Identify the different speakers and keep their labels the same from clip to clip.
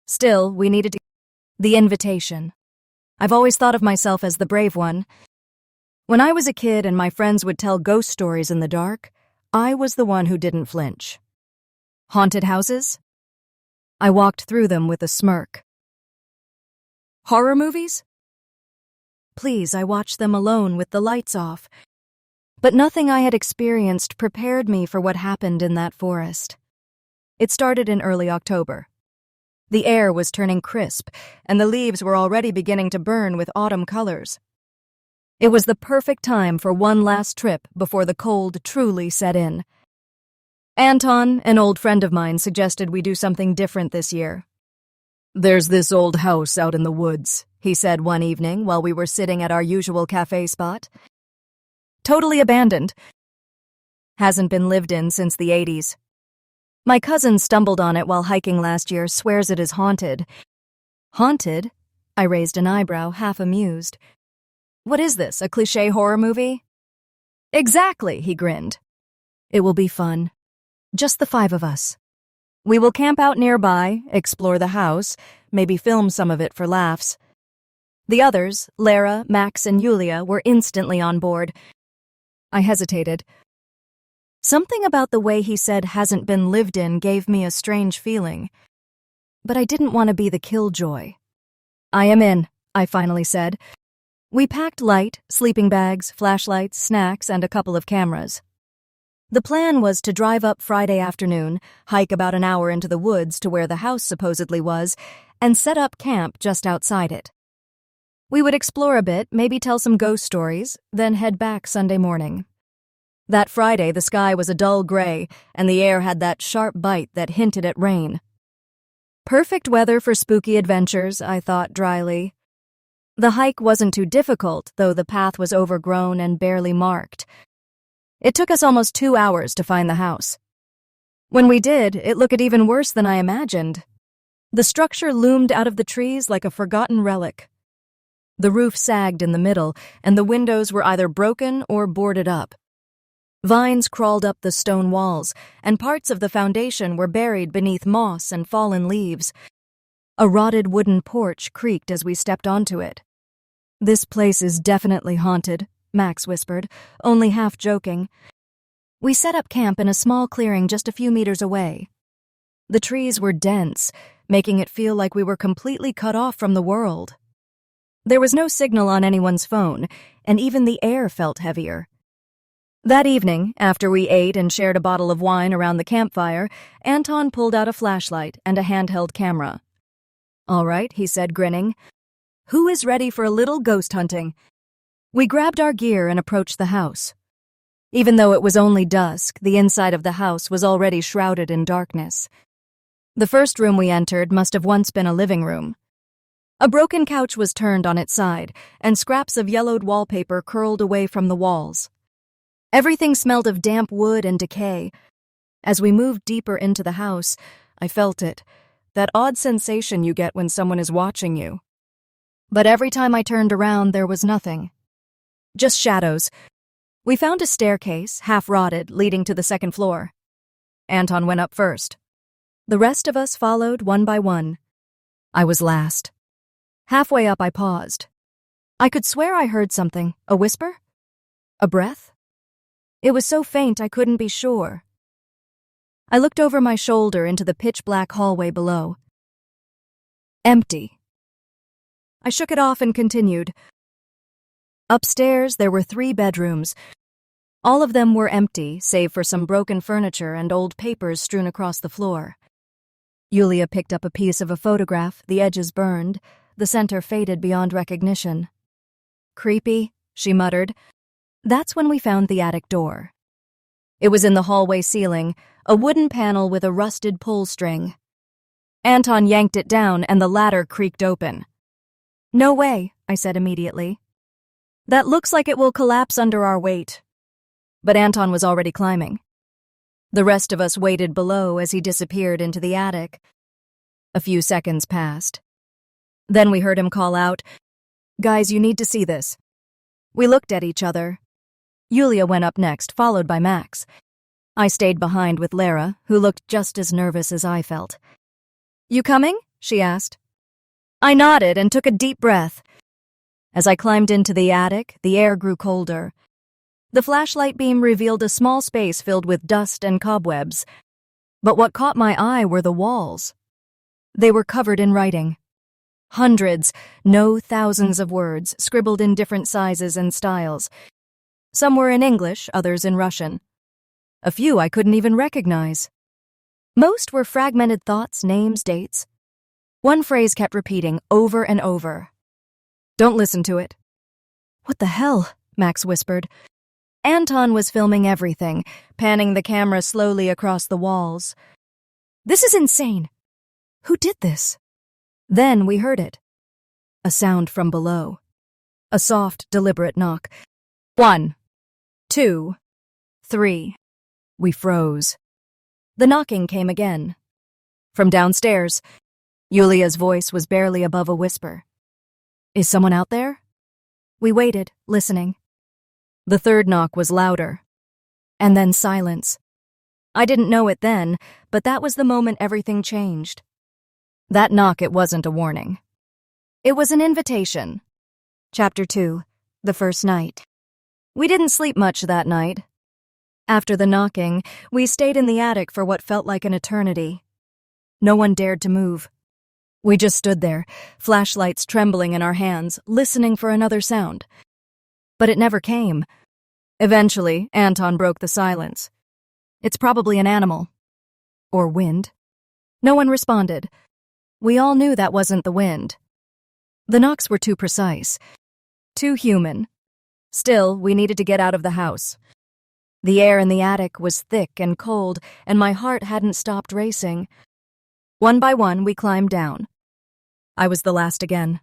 Speaker 1: Still, we needed to... The invitation. I've always thought of myself as the brave one. When I was a kid and my friends would tell ghost stories in the dark, I was the one who didn't flinch. Haunted houses? I walked through them with a smirk. Horror movies? Please, I watched them alone with the lights off. But nothing I had experienced prepared me for what happened in that forest. It started in early October. The air was turning crisp, and the leaves were already beginning to burn with autumn colors. It was the perfect time for one last trip before the cold truly set in. Anton, an old friend of mine, suggested we do something different this year. "There's this old house out in the woods," he said one evening while we were sitting at our usual cafe spot. Totally abandoned. Hasn't been lived in since the 80s. My cousin stumbled on it while hiking last year, swears it is haunted. Haunted? I raised an eyebrow, half amused. What is this, a cliché horror movie? Exactly, he grinned. It will be fun. Just the 5 of us. We will camp out nearby, explore the house, maybe film some of it for laughs. The others, Lara, Max, and Yulia, were instantly on board. I hesitated. Something about the way he said hasn't been lived in gave me a strange feeling. But I didn't want to be the killjoy. I am in, I finally said. We packed light, sleeping bags, flashlights, snacks, and a couple of cameras. The plan was to drive up Friday afternoon, hike about an hour into the woods to where the house supposedly was, and set up camp just outside it. We would explore a bit, maybe tell some ghost stories, then head back Sunday morning. That Friday, the sky was a dull gray, and the air had that sharp bite that hinted at rain. Perfect weather for spooky adventures, I thought dryly. The hike wasn't too difficult, though the path was overgrown and barely marked. It took us almost 2 hours to find the house. When we did, it looked even worse than I imagined. The structure loomed out of the trees like a forgotten relic. The roof sagged in the middle, and the windows were either broken or boarded up. Vines crawled up the stone walls, and parts of the foundation were buried beneath moss and fallen leaves. A rotted wooden porch creaked as we stepped onto it. "This place is definitely haunted," Max whispered, only half joking. We set up camp in a small clearing just a few meters away. The trees were dense, making it feel like we were completely cut off from the world. There was no signal on anyone's phone, and even the air felt heavier. That evening, after we ate and shared a bottle of wine around the campfire, Anton pulled out a flashlight and a handheld camera. "All right," he said, grinning. "Who is ready for a little ghost hunting?" We grabbed our gear and approached the house. Even though it was only dusk, the inside of the house was already shrouded in darkness. The first room we entered must have once been a living room. A broken couch was turned on its side, and scraps of yellowed wallpaper curled away from the walls. Everything smelled of damp wood and decay. As we moved deeper into the house, I felt it, that odd sensation you get when someone is watching you. But every time I turned around, there was nothing. Just shadows. We found a staircase, half-rotted, leading to the second floor. Anton went up first. The rest of us followed one by one. I was last. Halfway up, I paused. I could swear I heard something. A whisper? A breath? It was so faint I couldn't be sure. I looked over my shoulder into the pitch-black hallway below. Empty. I shook it off and continued. Upstairs, there were 3 bedrooms. All of them were empty, save for some broken furniture and old papers strewn across the floor. Yulia picked up a piece of a photograph, the edges burned, the center faded beyond recognition. "Creepy," she muttered. That's when we found the attic door. It was in the hallway ceiling, a wooden panel with a rusted pull string. Anton yanked it down and the ladder creaked open. "No way," I said immediately. "That looks like it will collapse under our weight." But Anton was already climbing. The rest of us waited below as he disappeared into the attic. A few seconds passed. Then we heard him call out, "Guys, you need to see this." We looked at each other. Yulia went up next, followed by Max. I stayed behind with Lara, who looked just as nervous as I felt. "You coming?" she asked. I nodded and took a deep breath. As I climbed into the attic, the air grew colder. The flashlight beam revealed a small space filled with dust and cobwebs. But what caught my eye were the walls. They were covered in writing. Hundreds, no thousands of words, scribbled in different sizes and styles. Some were in English, others in Russian. A few I couldn't even recognize. Most were fragmented thoughts, names, dates. One phrase kept repeating over and over. Don't listen to it. What the hell? Max whispered. Anton was filming everything, panning the camera slowly across the walls. This is insane. Who did this? Then we heard it. A sound from below. A soft, deliberate knock. 1, 2, 3. We froze. The knocking came again. From downstairs, Yulia's voice was barely above a whisper. Is someone out there? We waited, listening. The third knock was louder. And then silence. I didn't know it then, but that was the moment everything changed. That knock, it wasn't a warning. It was an invitation. Chapter 2, The First Night. We didn't sleep much that night. After the knocking, we stayed in the attic for what felt like an eternity. No one dared to move. We just stood there, flashlights trembling in our hands, listening for another sound. But it never came. Eventually, Anton broke the silence. It's probably an animal. Or wind. No one responded. We all knew that wasn't the wind. The knocks were too precise. Too human. Still, we needed to get out of the house. The air in the attic was thick and cold, and my heart hadn't stopped racing. One by one, we climbed down. I was the last again.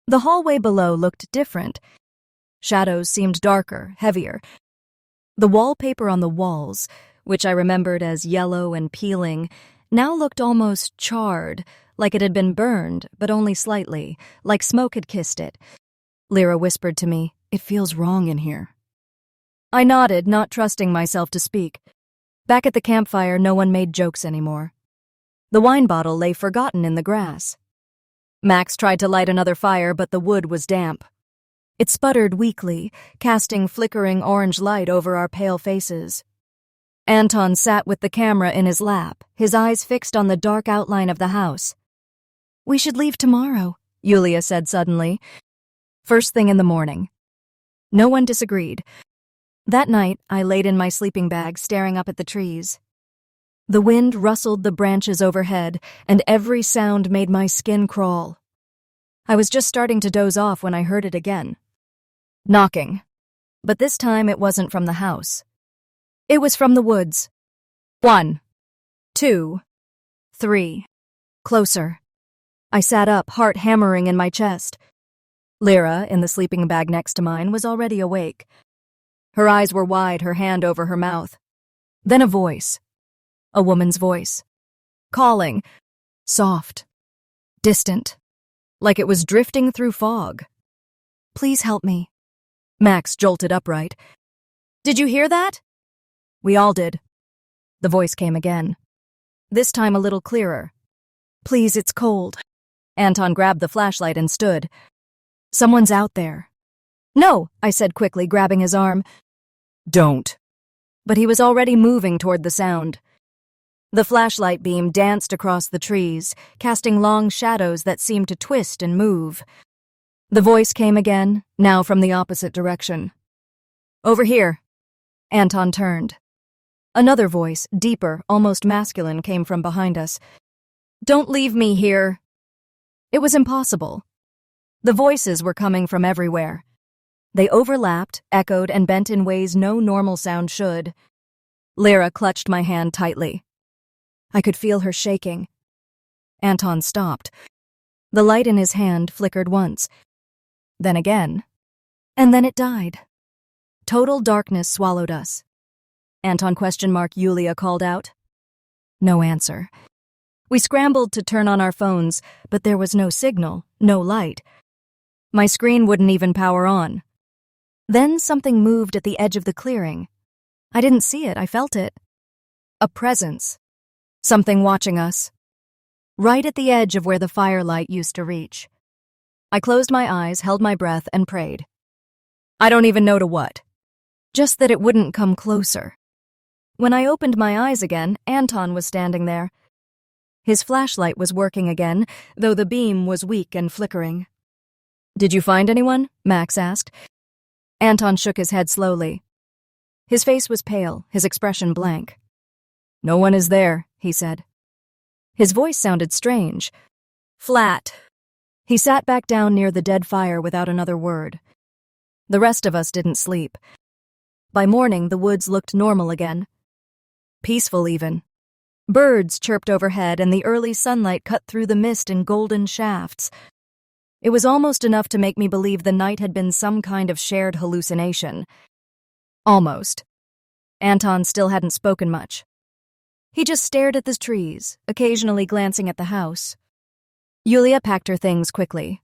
Speaker 1: The hallway below looked different. Shadows seemed darker, heavier. The wallpaper on the walls, which I remembered as yellow and peeling, now looked almost charred, like it had been burned, but only slightly, like smoke had kissed it. Lyra whispered to me, "It feels wrong in here." I nodded, not trusting myself to speak. Back at the campfire, no one made jokes anymore. The wine bottle lay forgotten in the grass. Max tried to light another fire, but the wood was damp. It sputtered weakly, casting flickering orange light over our pale faces. Anton sat with the camera in his lap, his eyes fixed on the dark outline of the house. "We should leave tomorrow," Yulia said suddenly. First thing in the morning. No one disagreed. That night, I laid in my sleeping bag, staring up at the trees. The wind rustled the branches overhead, and every sound made my skin crawl. I was just starting to doze off when I heard it again. Knocking. But this time it wasn't from the house. It was from the woods. 1, 2, 3. Closer. I sat up, heart hammering in my chest. Lyra, in the sleeping bag next to mine, was already awake. Her eyes were wide, her hand over her mouth. Then a voice. A woman's voice. Calling. Soft. Distant. Like it was drifting through fog. "Please help me." Max jolted upright. "Did you hear that?" We all did. The voice came again. This time a little clearer. "Please, it's cold." Anton grabbed the flashlight and stood. "Someone's out there." "No," I said quickly, grabbing his arm. "Don't." But he was already moving toward the sound. The flashlight beam danced across the trees, casting long shadows that seemed to twist and move. The voice came again, now from the opposite direction. "Over here." Anton turned. Another voice, deeper, almost masculine, came from behind us. "Don't leave me here." It was impossible. The voices were coming from everywhere. They overlapped, echoed, and bent in ways no normal sound should. Lyra clutched my hand tightly. I could feel her shaking. Anton stopped. The light in his hand flickered once. Then again. And then it died. Total darkness swallowed us. Anton ? Yulia called out. No answer. We scrambled to turn on our phones, but there was no signal, no light. My screen wouldn't even power on. Then something moved at the edge of the clearing. I didn't see it, I felt it. A presence. Something watching us. right at the edge of where the firelight used to reach. I closed my eyes, held my breath, and prayed. I don't even know to what. Just that it wouldn't come closer. When I opened my eyes again, Anton was standing there. His flashlight was working again, though the beam was weak and flickering. "Did you find anyone?" Max asked. Anton shook his head slowly. His face was pale, his expression blank. "No one is there," he said. His voice sounded strange. Flat. He sat back down near the dead fire without another word. The rest of us didn't sleep. By morning, the woods looked normal again. Peaceful, even. Birds chirped overhead, and the early sunlight cut through the mist in golden shafts. It was almost enough to make me believe the night had been some kind of shared hallucination. Almost. Anton still hadn't spoken much. He just stared at the trees, occasionally glancing at the house. Yulia packed her things quickly.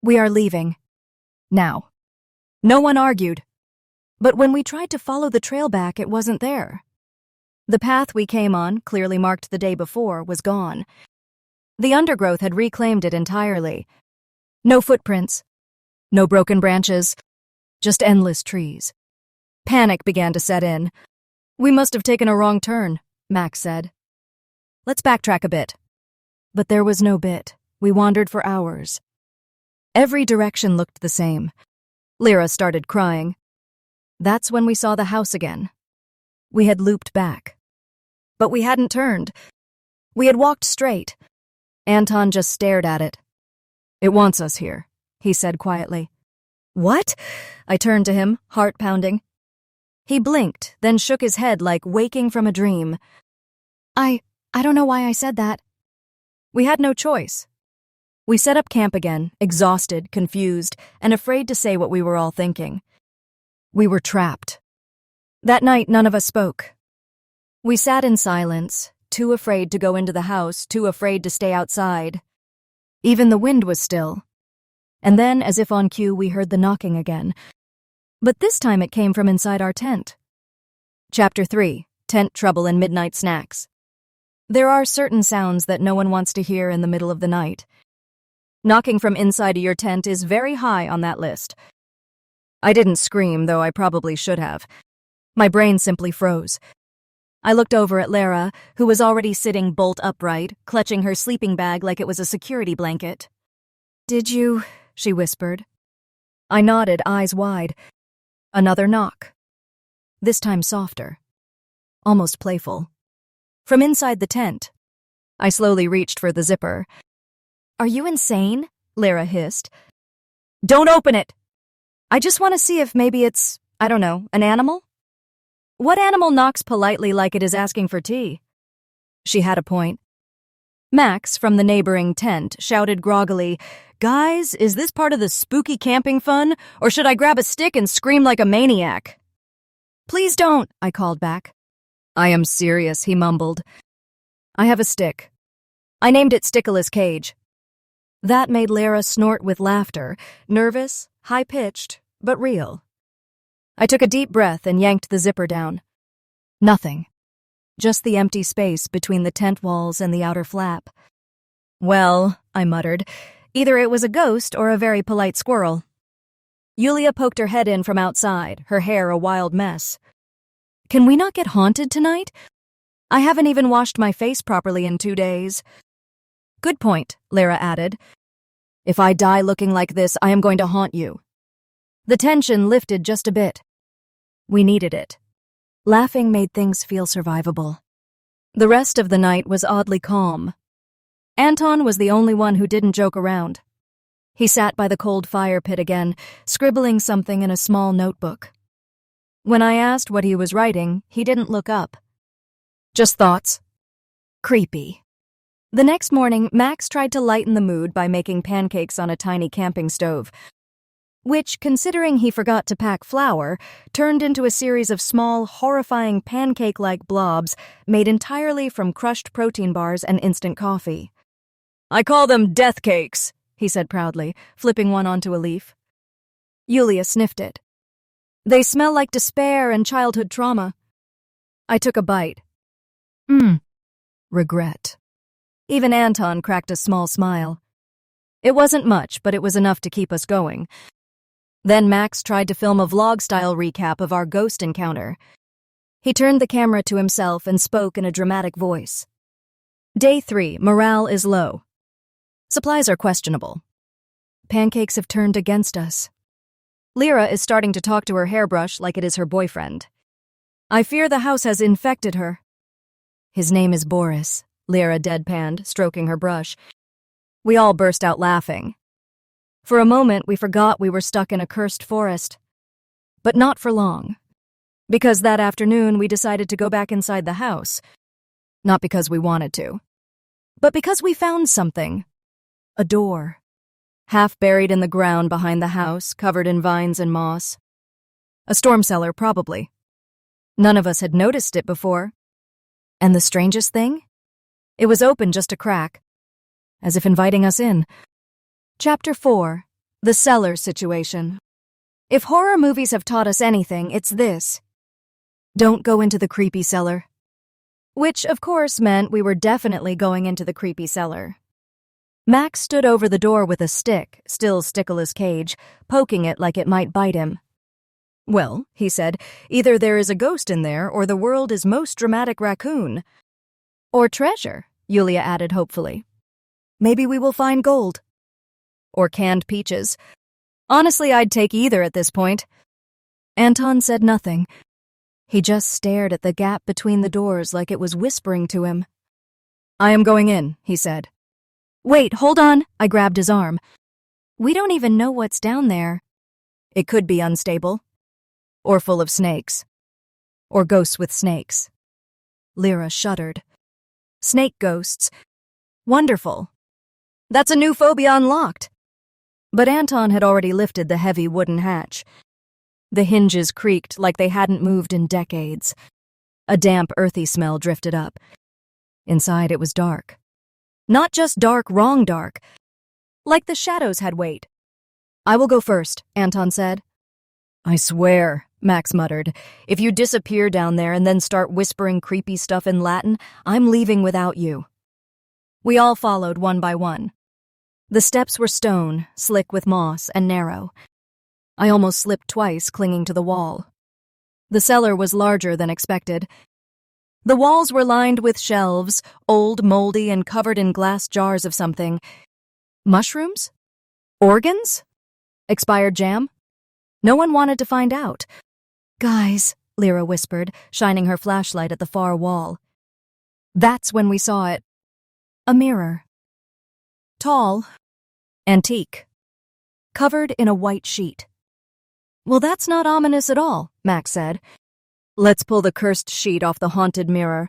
Speaker 1: "We are leaving. Now." No one argued. But when we tried to follow the trail back, it wasn't there. The path we came on, clearly marked the day before, was gone. The undergrowth had reclaimed it entirely. No footprints. No broken branches. Just endless trees. Panic began to set in. "We must have taken a wrong turn," Max said. "Let's backtrack a bit." But there was no bit. We wandered for hours. Every direction looked the same. Lyra started crying. That's when we saw the house again. We had looped back. But we hadn't turned. We had walked straight. Anton just stared at it. "It wants us here," he said quietly. "What?" I turned to him, heart pounding. He blinked, then shook his head like waking from a dream. I don't know why I said that." We had no choice. We set up camp again, exhausted, confused, and afraid to say what we were all thinking. We were trapped. That night, none of us spoke. We sat in silence, too afraid to go into the house, too afraid to stay outside. Even the wind was still. And then, as if on cue, we heard the knocking again. But this time it came from inside our tent. Chapter 3. Tent Trouble and Midnight Snacks. There are certain sounds that no one wants to hear in the middle of the night. Knocking from inside of your tent is very high on that list. I didn't scream, though I probably should have. My brain simply froze. I looked over at Lara, who was already sitting bolt upright, clutching her sleeping bag like it was a security blanket. "Did you?" she whispered. I nodded, eyes wide. Another knock. This time softer. Almost playful. From inside the tent. I slowly reached for the zipper. "Are you insane?" Lara hissed. "Don't open it! I just want to see if maybe it's, I don't know, an animal? What animal knocks politely like it is asking for tea?" She had a point. Max, from the neighboring tent, shouted groggily, "Guys, is this part of the spooky camping fun, or should I grab a stick and scream like a maniac?" "Please don't," I called back. "I am serious," he mumbled. "I have a stick. I named it Stickless Cage." That made Lara snort with laughter, nervous, high-pitched, but real. I took a deep breath and yanked the zipper down. Nothing. Just the empty space between the tent walls and the outer flap. "Well," I muttered, "either it was a ghost or a very polite squirrel." Yulia poked her head in from outside, her hair a wild mess. "Can we not get haunted tonight? I haven't even washed my face properly in 2 days." "Good point," Lara added. "If I die looking like this, I am going to haunt you." The tension lifted just a bit. We needed it. Laughing made things feel survivable. The rest of the night was oddly calm. Anton was the only one who didn't joke around. He sat by the cold fire pit again, scribbling something in a small notebook. When I asked what he was writing, he didn't look up. Just thoughts. Creepy. The next morning, Max tried to lighten the mood by making pancakes on a tiny camping stove, which, considering he forgot to pack flour, turned into a series of small, horrifying pancake-like blobs made entirely from crushed protein bars and instant coffee. "I call them death cakes," he said proudly, flipping one onto a leaf. Yulia sniffed it. "They smell like despair and childhood trauma." I took a bite. Regret. Even Anton cracked a small smile. It wasn't much, but it was enough to keep us going. Then Max tried to film a vlog-style recap of our ghost encounter. He turned the camera to himself and spoke in a dramatic voice. Day 3, morale is low. Supplies are questionable. Pancakes have turned against us. Lyra is starting to talk to her hairbrush like it is her boyfriend. I fear the house has infected her. His name is Boris, Lyra deadpanned, stroking her brush. We all burst out laughing. For a moment, we forgot we were stuck in a cursed forest. But not for long. Because that afternoon, we decided to go back inside the house. Not because we wanted to. But because we found something. A door. Half buried in the ground behind the house, covered in vines and moss. A storm cellar, probably. None of us had noticed it before. And the strangest thing? It was open just a crack, as if inviting us in. Chapter 4. The Cellar Situation. If horror movies have taught us anything, it's this. Don't go into the creepy cellar. Which, of course, meant we were definitely going into the creepy cellar. Max stood over the door with a stick, still Stickless' cage, poking it like it might bite him. Well, he said, either there is a ghost in there or the world is most dramatic raccoon. Or treasure, Yulia added hopefully. Maybe we will find gold. Or canned peaches. Honestly, I'd take either at this point. Anton said nothing. He just stared at the gap between the doors like it was whispering to him. I am going in, he said. Wait, hold on, I grabbed his arm. We don't even know what's down there. It could be unstable. Or full of snakes. Or ghosts with snakes. Lyra shuddered. Snake ghosts. Wonderful. That's a new phobia unlocked. But Anton had already lifted the heavy wooden hatch. The hinges creaked like they hadn't moved in decades. A damp, earthy smell drifted up. Inside it was dark. Not just dark, wrong dark. Like the shadows had weight. I will go first, Anton said. I swear, Max muttered, if you disappear down there and then start whispering creepy stuff in Latin, I'm leaving without you. We all followed one by one. The steps were stone, slick with moss, and narrow. I almost slipped twice, clinging to the wall. The cellar was larger than expected. The walls were lined with shelves, old, moldy, and covered in glass jars of something. Mushrooms? Organs? Expired jam? No one wanted to find out. Guys, Lyra whispered, shining her flashlight at the far wall. That's when we saw it. A mirror. Tall. Antique. Covered in a white sheet. Well, that's not ominous at all, Max said. Let's pull the cursed sheet off the haunted mirror.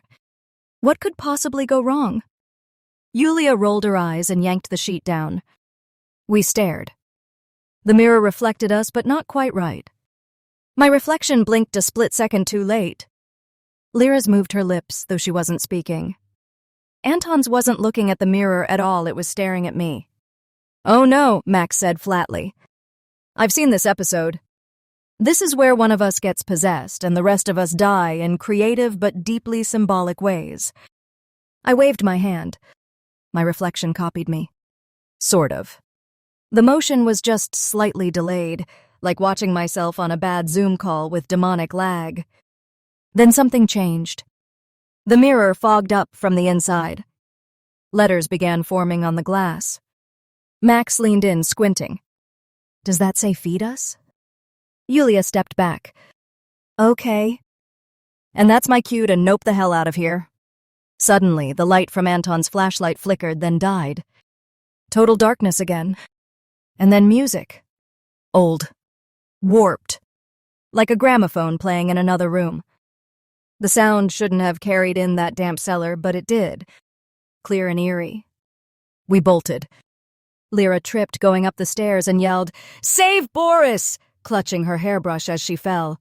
Speaker 1: What could possibly go wrong? Yulia rolled her eyes and yanked the sheet down. We stared. The mirror reflected us, but not quite right. My reflection blinked a split second too late. Lyra's moved her lips, though she wasn't speaking. Anton's wasn't looking at the mirror at all, it was staring at me. Oh no, Max said flatly. I've seen this episode. This is where one of us gets possessed and the rest of us die in creative but deeply symbolic ways. I waved my hand. My reflection copied me. Sort of. The motion was just slightly delayed, like watching myself on a bad Zoom call with demonic lag. Then something changed. The mirror fogged up from the inside. Letters began forming on the glass. Max leaned in, squinting. Does that say feed us? Yulia stepped back. Okay. And that's my cue to nope the hell out of here. Suddenly, the light from Anton's flashlight flickered, then died. Total darkness again. And then music. Old. Warped. Like a gramophone playing in another room. The sound shouldn't have carried in that damp cellar, but it did. Clear and eerie. We bolted. Lyra tripped going up the stairs and yelled, "Save Boris!" clutching her hairbrush as she fell.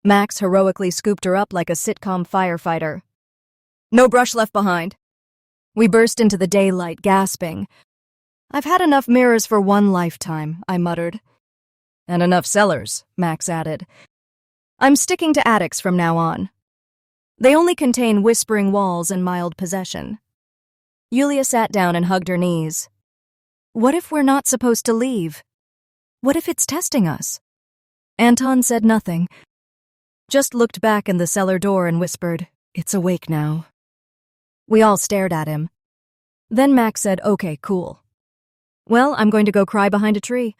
Speaker 1: Max heroically scooped her up like a sitcom firefighter. No brush left behind. We burst into the daylight, gasping. I've had enough mirrors for one lifetime, I muttered. And enough cellars, Max added. I'm sticking to attics from now on. They only contain whispering walls and mild possession. Yulia sat down and hugged her knees. What if we're not supposed to leave? What if it's testing us? Anton said nothing, just looked back in the cellar door and whispered, "It's awake now." We all stared at him. Then Max said, "Okay, cool. Well, I'm going to go cry behind a tree."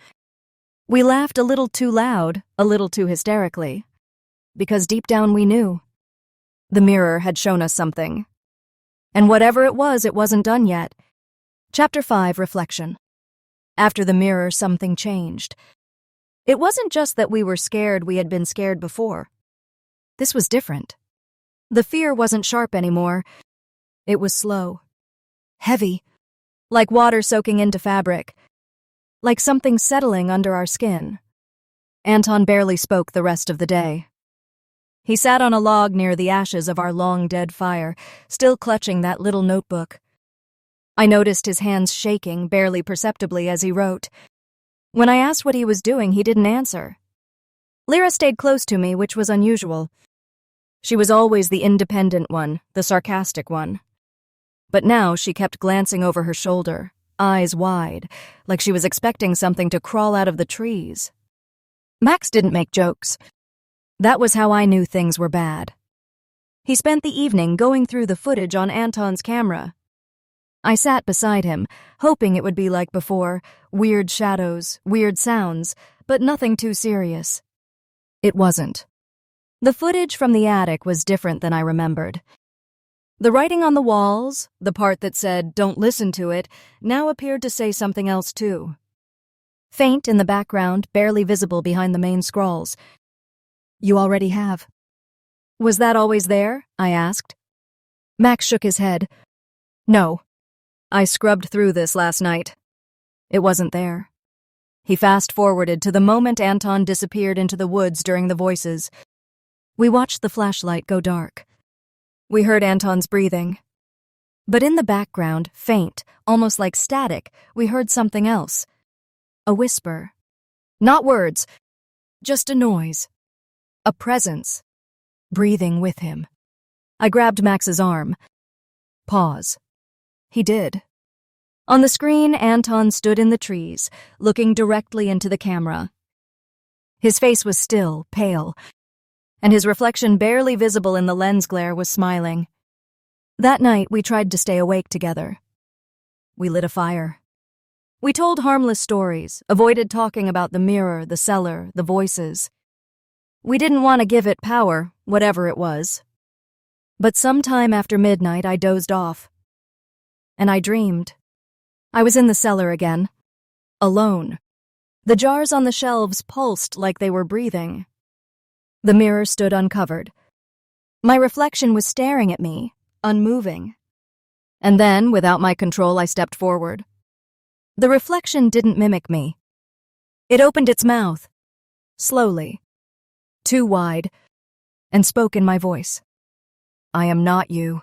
Speaker 1: We laughed a little too loud, a little too hysterically, because deep down we knew. The mirror had shown us something. And whatever it wasn't done yet. Chapter 5, Reflection. After the mirror, something changed. It wasn't just that we were scared we had been scared before. This was different. The fear wasn't sharp anymore. It was slow. Heavy. Like water soaking into fabric. Like something settling under our skin. Anton barely spoke the rest of the day. He sat on a log near the ashes of our long-dead fire, still clutching that little notebook. I noticed his hands shaking barely perceptibly as he wrote. When I asked what he was doing, he didn't answer. Lyra stayed close to me, which was unusual. She was always the independent one, the sarcastic one. But now she kept glancing over her shoulder, eyes wide, like she was expecting something to crawl out of the trees. Max didn't make jokes. That was how I knew things were bad. He spent the evening going through the footage on Anton's camera. I sat beside him, hoping it would be like before, weird shadows, weird sounds, but nothing too serious. It wasn't. The footage from the attic was different than I remembered. The writing on the walls, the part that said, "Don't listen to it," now appeared to say something else too. Faint in the background, barely visible behind the main scrawls. "You already have." "Was that always there?" I asked. Max shook his head. "No. I scrubbed through this last night. It wasn't there." He fast-forwarded to the moment Anton disappeared into the woods during the voices. We watched the flashlight go dark. We heard Anton's breathing. But in the background, faint, almost like static, we heard something else. A whisper. Not words, just a noise. A presence. Breathing with him. I grabbed Max's arm. Pause. He did. On the screen, Anton stood in the trees, looking directly into the camera. His face was still, pale, and his reflection barely visible in the lens glare was smiling. That night, we tried to stay awake together. We lit a fire. We told harmless stories, avoided talking about the mirror, the cellar, the voices. We didn't want to give it power, whatever it was. But sometime after midnight, I dozed off. And I dreamed. I was in the cellar again. Alone. The jars on the shelves pulsed like they were breathing. The mirror stood uncovered. My reflection was staring at me, unmoving. And then, without my control, I stepped forward. The reflection didn't mimic me. It opened its mouth, slowly, too wide, and spoke in my voice. "I am not you."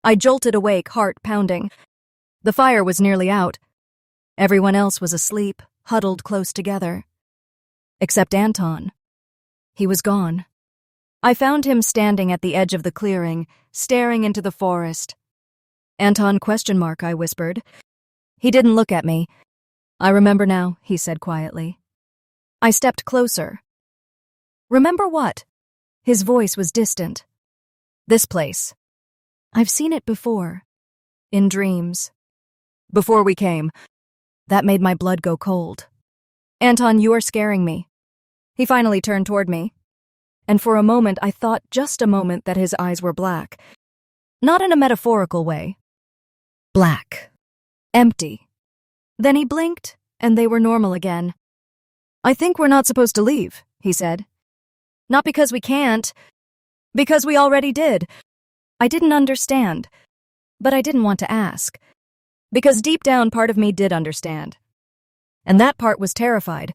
Speaker 1: I jolted awake, heart pounding. The fire was nearly out. Everyone else was asleep, huddled close together. Except Anton. He was gone. I found him standing at the edge of the clearing, staring into the forest. "Anton ? I whispered. He didn't look at me. "I remember now," he said quietly. I stepped closer. "Remember what?" His voice was distant. "This place. I've seen it before. In dreams. Before we came." That made my blood go cold. "Anton, you are scaring me." He finally turned toward me. And for a moment, I thought, just a moment, that his eyes were black. Not in a metaphorical way. Black. Empty. Then he blinked, and they were normal again. "I think we're not supposed to leave," he said. "Not because we can't. Because we already did." I didn't understand. But I didn't want to ask. Because deep down, part of me did understand. And that part was terrified.